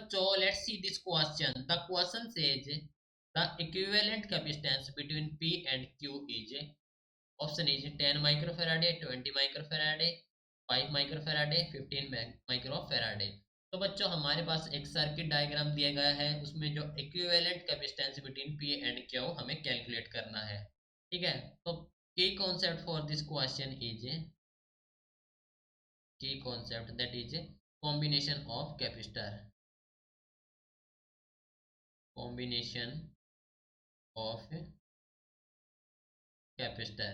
बच्चों let's see this question. The question says the equivalent capacitance between P and Q is option is 10 microfarad, 20 microfarad, 5 microfarad, 15 microfarad. तो बच्चों हमारे पास एक circuit diagram दिया गया है, उसमें जो equivalent capacitance between P and Q हमें कैलकुलेट करना है। ठीक है, तो key concept for this question is key concept that is combination of capacitor, combination of capacitor.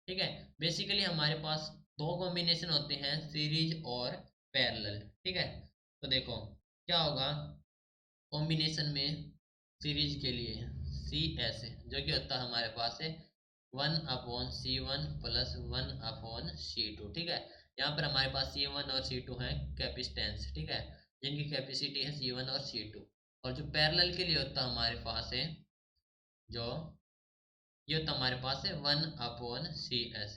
ठीक है, बेसिकली हमारे पास दो कॉम्बिनेशन होते हैं, सीरीज और पैरेलल। ठीक है, तो देखो क्या होगा कॉम्बिनेशन में। सीरीज के लिए सी एस जो कि होता है हमारे पास है 1/C1 प्लस 1/C2। ठीक है, यहाँ पर हमारे पास C1 और C2 है कैपेसिटेंस। ठीक है, जिनकी कैपेसिटी है C1 और C2। और जो पैरेलल के लिए होता है हमारे पास है जो ये होता हमारे पास है 1/CS।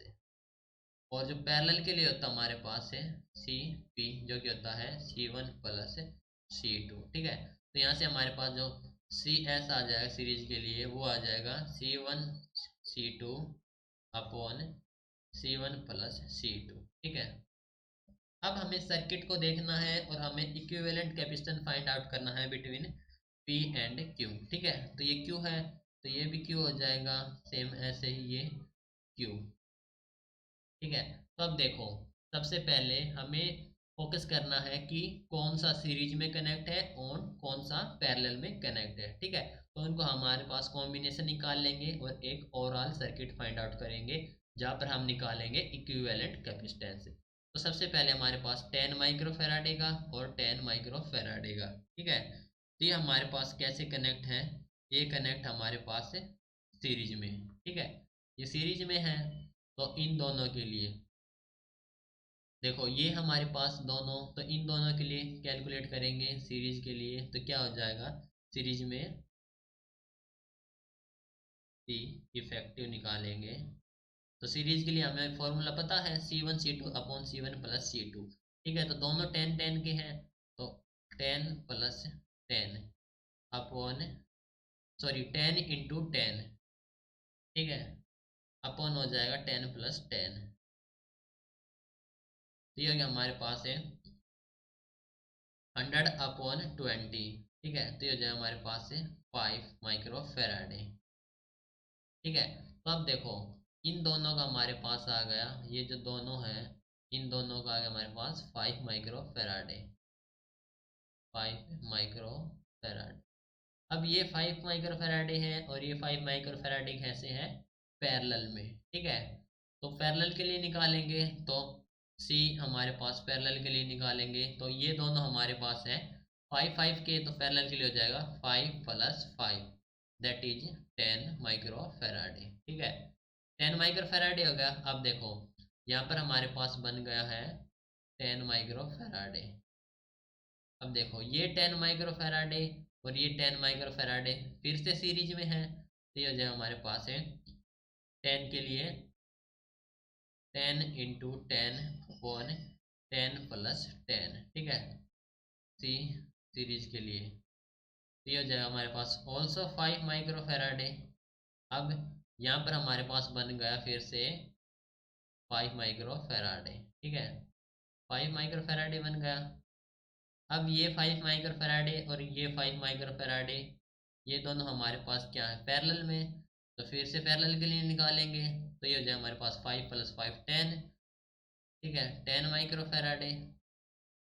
और जो पैरेलल के लिए होता है हमारे पास है CP जो कि होता है C1 प्लस C2। ठीक है, तो यहाँ से हमारे पास जो CS आ जाएगा सीरीज के लिए वो आ जाएगा C1 C2 upon C1 plus C2। ठीक है, अब हमें सर्किट को देखना है और हमें इक्विवेलेंट कैपेसिटेंस फाइंड आउट करना है बिटवीन P एंड Q। ठीक है, तो ये Q है तो ये भी Q हो जाएगा, सेम ऐसे ही ये Q। ठीक है, तो अब देखो सबसे पहले हमें फोकस करना है कि कौन सा सीरीज में कनेक्ट है और कौन सा पैरेलल में कनेक्ट है। ठीक है, तो उनको हमारे पास कॉम्बिनेशन निकाल लेंगे और एक ओवरऑल सर्किट फाइंड आउट करेंगे जहाँ पर हम निकालेंगे इक्विवेलेंट कैपेसिटेंस। तो सबसे पहले हमारे पास 10 माइक्रोफेराडे का और 10 माइक्रोफेराडे का। ठीक है, तो ये हमारे पास कैसे कनेक्ट है, ये कनेक्ट हमारे पास है सीरीज में। ठीक है, ये सीरीज में है तो इन दोनों के लिए देखो ये हमारे पास दोनों, तो इन दोनों के लिए कैलकुलेट करेंगे सीरीज के लिए तो क्या हो जाएगा सीरीज में सी इफेक्टिव निकालेंगे। तो सीरीज के लिए हमें फॉर्मूला पता है C1 C2 upon C1 plus C2। ठीक है, तो दोनों 10 10 के हैं तो 10 प्लस 10 अपॉन सॉरी 10 इंटू 10। ठीक है, अपॉन हो जाएगा 10 प्लस 10। तो ये हमारे पास है 100/20। ठीक है, तो ये हो जाएगा हमारे पास से 5 माइक्रोफेराडे। ठीक है, तो अब देखो इन दोनों का हमारे पास आ गया, ये जो दोनों हैं इन दोनों का आ गया हमारे पास 5 माइक्रोफेराडे, 5 माइक्रोफेराडे। अब ये 5 माइक्रोफेराडे है और ये 5 माइक्रोफेराडे कैसे हैं पैरेलल में। ठीक है, तो पैरेलल के लिए निकालेंगे तो सी हमारे पास पैरेलल के लिए निकालेंगे तो ये दोनों हमारे पास हैं 5 5 के, तो पैरेलल के लिए हो जाएगा 5 प्लस 5 दैट इज 10 माइक्रोफेराडे। ठीक है, 10 माइक्रोफेराडे हो गया। अब देखो यहाँ पर हमारे पास बन गया है 10 माइक्रोफेराडे। अब देखो ये 10 माइक्रोफेराडे और ये 10 माइक्रोफेराडे फिर से सीरीज में है तो ये हो जाएगा हमारे पास है 10 के लिए 10 इंटू 10 अपॉन 10 प्लस 10। ठीक है, सी सीरीज के लिए तो ये हो जाएगा हमारे पास ऑल्सो 5 माइक्रोफेराडे। अब यहाँ पर हमारे पास बन गया फिर से 5 माइक्रोफेराडे। ठीक है, 5 माइक्रोफेराडे बन गया। अब ये 5 माइक्रोफेराडे और ये 5 माइक्रोफेराडे ये दोनों हमारे पास क्या है पैरेलल में, तो फिर से पैरेलल के लिए निकालेंगे तो ये हो जाए हमारे पास 5 प्लस 5 10। ठीक है, 10 माइक्रोफेराडे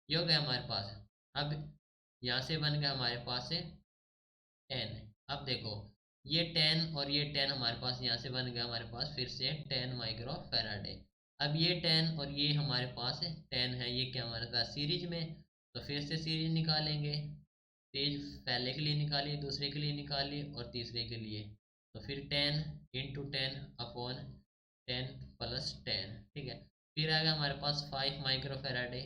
ये हो गया हमारे पास। अब यहाँ से बन गया हमारे पास से 10। अब देखो ये 10 और ये 10 हमारे पास यहाँ से बन गया हमारे पास फिर से 10 माइक्रोफेराडे। अब ये 10 और ये हमारे पास 10 है, ये क्या हमारे पास सीरीज में, तो फिर से सीरीज निकालेंगे। सीरीज पहले के लिए निकाली, दूसरे के लिए निकाली और तीसरे के लिए, तो फिर 10 इंटू 10 अपॉन 10 प्लस 10। ठीक है, फिर आ गया हमारे पास 5 माइक्रोफेराडे।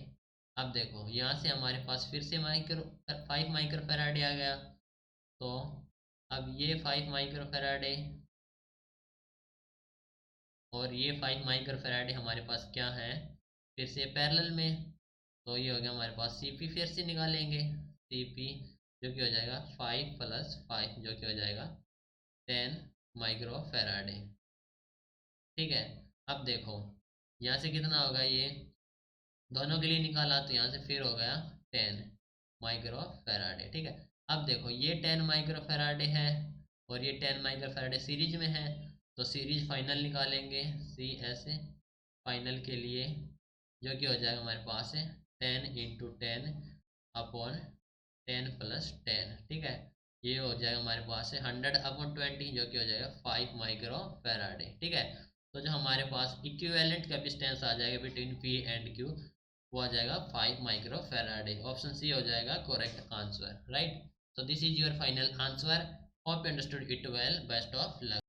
अब देखो यहाँ से हमारे पास फिर से 5 माइक्रोफेराडे आ गया, तो अब ये 5 माइक्रोफेराडे और ये 5 माइक्रोफेराडे हमारे पास क्या है फिर से पैरेलल में, तो ये हो गया हमारे पास सीपी फिर से निकालेंगे। Cp जो कि हो जाएगा 5 + 5 जो कि हो जाएगा 10 माइक्रो फैराडे। ठीक है, अब देखो यहाँ से कितना होगा, ये दोनों के लिए निकाला तो यहाँ से फिर हो गया 10 माइक्रो फैराडे। ठीक है, अब देखो ये 10 माइक्रो फैराडे है और ये 10 माइक्रो फैराडे सीरीज में है, तो सीरीज फाइनल निकालेंगे, सी ऐसे फाइनल के लिए जो कि हो जाएगा हमारे पास है 10 × 10/10 + 10। ठीक है, ये हो जाएगा हमारे पास है 100/20 जो कि हो जाएगा 5 माइक्रो फैराडे। ठीक है, तो जो हमारे पास इक्विवेलेंट कैपेसिटेंस आ जाएगा बिटवीन पी एंड क्यू, वो आ जाएगा 5 माइक्रो फैराडे। ऑप्शन सी हो जाएगा correct answer, right. So this is your final answer. Hope you understood it well. Best of luck.